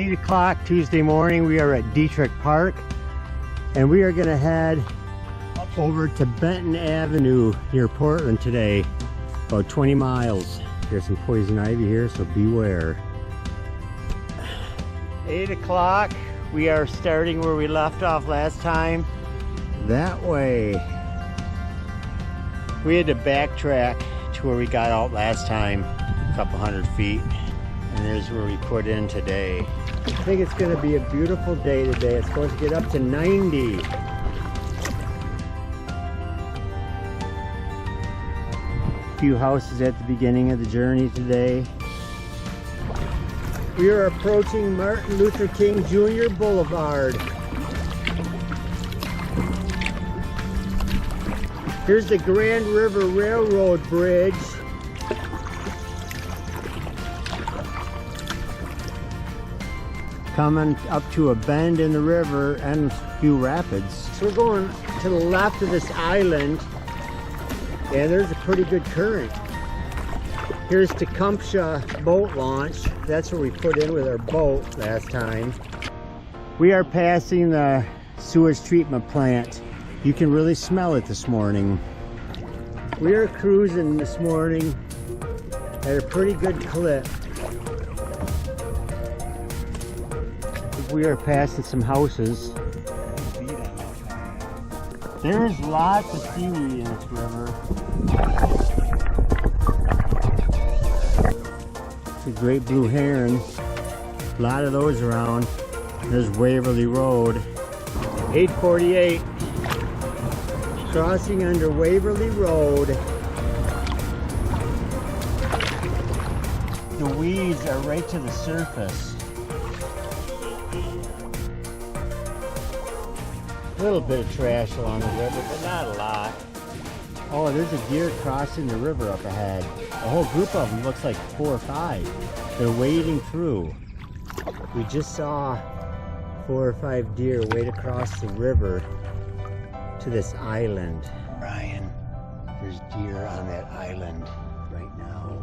8 o'clock Tuesday morning. We are at Dietrich Park, and we are going to head over to Benton Avenue near Portland today, about 20 miles. There's some poison ivy here, so beware. 8 o'clock. We are starting where we left off last time. That way. We had to backtrack to where we got out last time, a couple hundred feet. And there's where we put in today. I think it's going to be a beautiful day today. It's supposed to get up to 90. A few houses at the beginning of the journey today. We are approaching Martin Luther King Jr. Boulevard. Here's the Grand River Railroad Bridge. Coming up to a bend in the river and a few rapids. So we're going to the left of this island, and there's a pretty good current. Here's Tecumseh boat launch. That's where we put in with our boat last time. We are passing the sewage treatment plant. You can really smell it this morning. We are cruising this morning at a pretty good clip. We are passing some houses. There's lots of seaweed in this river. The great blue heron. A lot of those around. There's Waverly Road. 848. Crossing under Waverly Road. The weeds are right to the surface. A little bit of trash along the river, but not a lot. Oh, there's a deer crossing the river up ahead. A whole group of them, looks like 4 or 5. They're wading through. We just saw 4 or 5 deer wade across the river to this island. Brian, there's deer on that island right now.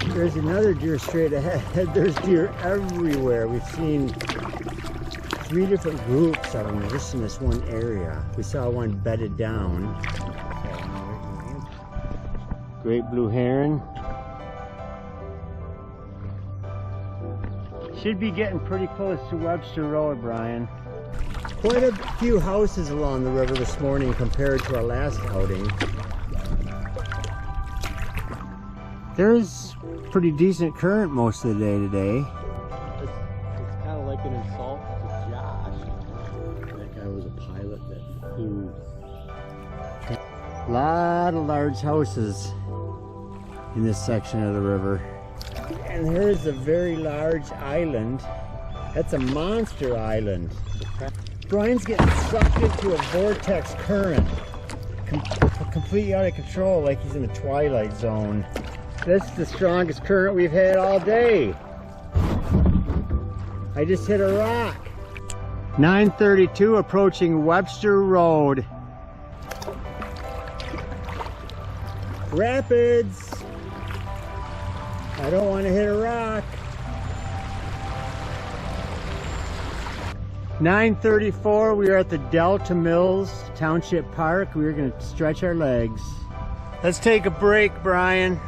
There's another deer straight ahead. There's deer everywhere. We've seen 3 different groups of them just in this one area. We saw one bedded down. Great blue heron. Should be getting pretty close to Webster Road, Brian. Quite a few houses along the river this morning compared to our last outing. There's pretty decent current most of the day today. It's kind of like an insult to Josh. That guy was a pilot that flew. A lot of large houses in this section of the river. And here's a very large island. That's a monster island. Brian's getting sucked into a vortex current. Completely out of control, like he's in the twilight zone. This is the strongest current we've had all day. I just hit a rock. 9:32, approaching Webster Road. Rapids. I don't want to hit a rock. 9:34, we are at the Delta Mills Township Park. We are going to stretch our legs. Let's take a break, Brian.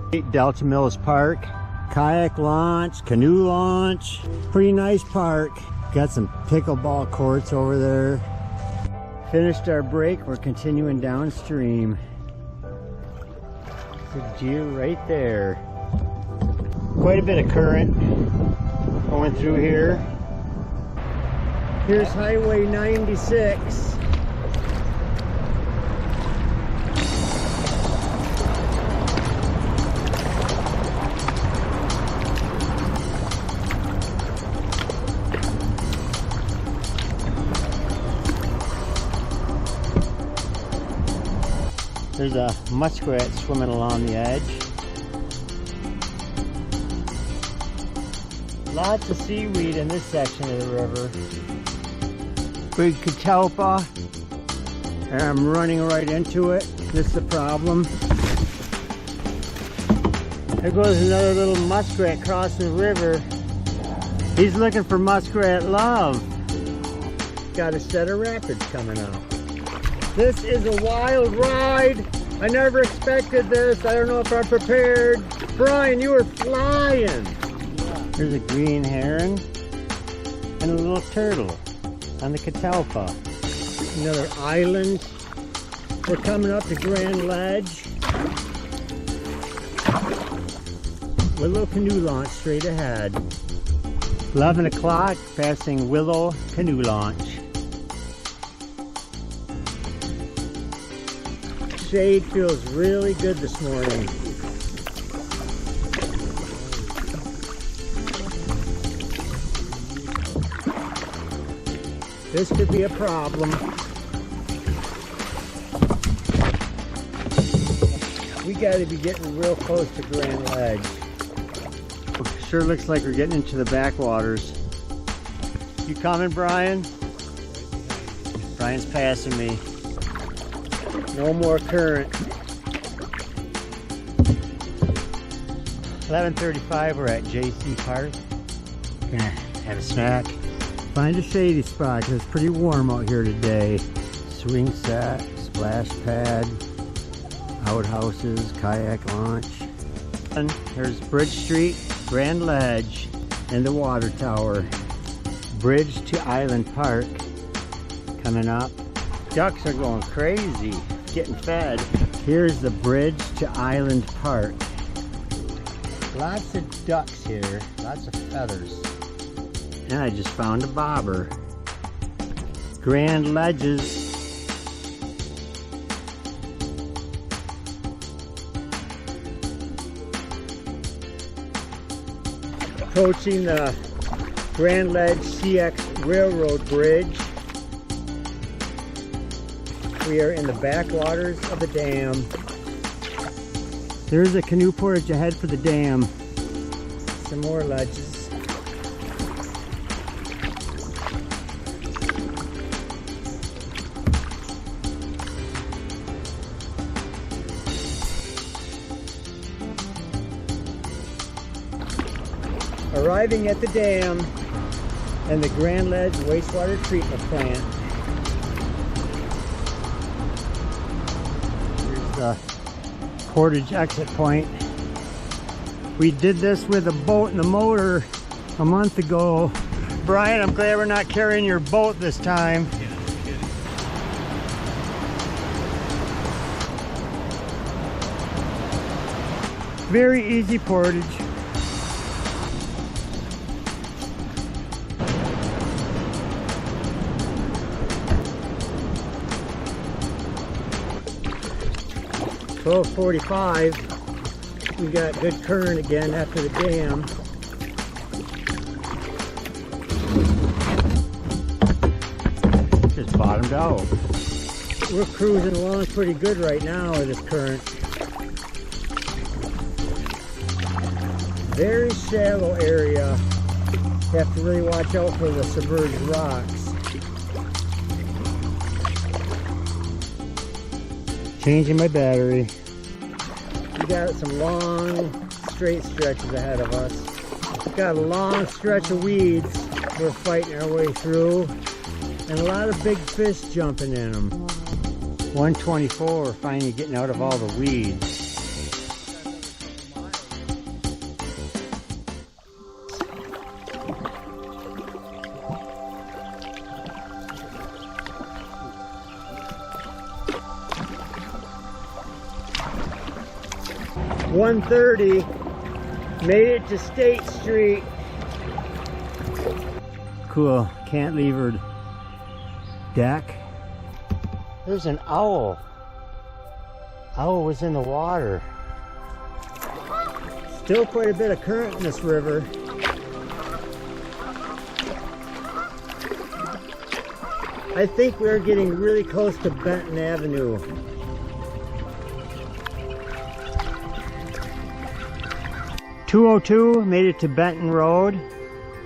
Okay. Delta Mills Park. Kayak launch, canoe launch. Pretty nice park. Got some pickleball courts over there. Finished our break. We're continuing downstream. There's a deer right there. Quite a bit of current going through here. Here's Highway 96. There's a muskrat swimming along the edge. Lots of seaweed in this section of the river. Big catalpa, and I'm running right into it. This is the problem. There goes another little muskrat crossing the river. He's looking for muskrat love. Got a set of rapids coming up. This is a wild ride. I never expected this. I don't know if I'm prepared. Brian, you were flying. There's a green heron and a little turtle on the catalpa. Another island. We're coming up to Grand Ledge. With a little canoe launch straight ahead. 11 o'clock, passing Willow Canoe Launch. Shade feels really good this morning. This could be a problem. We gotta be getting real close to Grand Ledge. Sure looks like we're getting into the backwaters. You coming, Brian? Brian's passing me. No more current. 11:35, we're at JC Park. Gonna have a snack. Find a shady spot because it's pretty warm out here today. Swing set, splash pad, outhouses, kayak launch. And there's Bridge Street, Grand Ledge, and the water tower. Bridge to Island Park coming up. Ducks are going crazy, getting fed. Here's the Bridge to Island Park. Lots of ducks here, lots of feathers. And I just found a bobber. Grand Ledges. Approaching the Grand Ledge CX Railroad Bridge. We are in the backwaters of the dam. There's a canoe portage ahead for the dam. Some more ledges. Arriving at the dam and the Grand Ledge wastewater treatment plant. Here's the portage exit point. We did this with a boat and a motor a month ago. Brian, I'm glad we're not carrying your boat this time. Very easy portage. $12:45. We got good current again after the dam. Just bottomed out. We're cruising along pretty good right now with this current. Very shallow area. You have to really watch out for the submerged rocks. Changing my battery. We got some long, straight stretches ahead of us. We've got a long stretch of weeds we're fighting our way through, and a lot of big fish jumping in them. 124, we're finally getting out of all the weeds. $1:30, made it to State Street. Cool, cantilevered deck. There's an owl. Owl was in the water. Still quite a bit of current in this river. I think we're getting really close to Benton Avenue. $2:02, made it to Benton Road,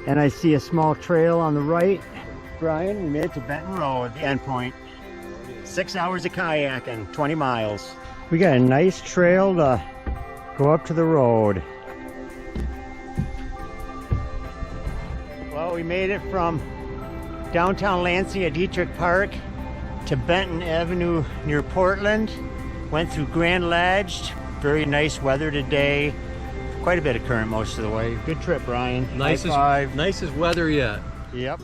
and I see a small trail on the right. Brian, we made it to Benton Road, the end point. 6 hours of kayaking, 20 miles. We got a nice trail to go up to the road. we made it from downtown Lansing at Dietrich Park to Benton Avenue near Portland. Went through Grand Ledge. Very nice weather today. Quite a bit of current most of the way. Good trip, Brian. Nicest weather yet. Yep.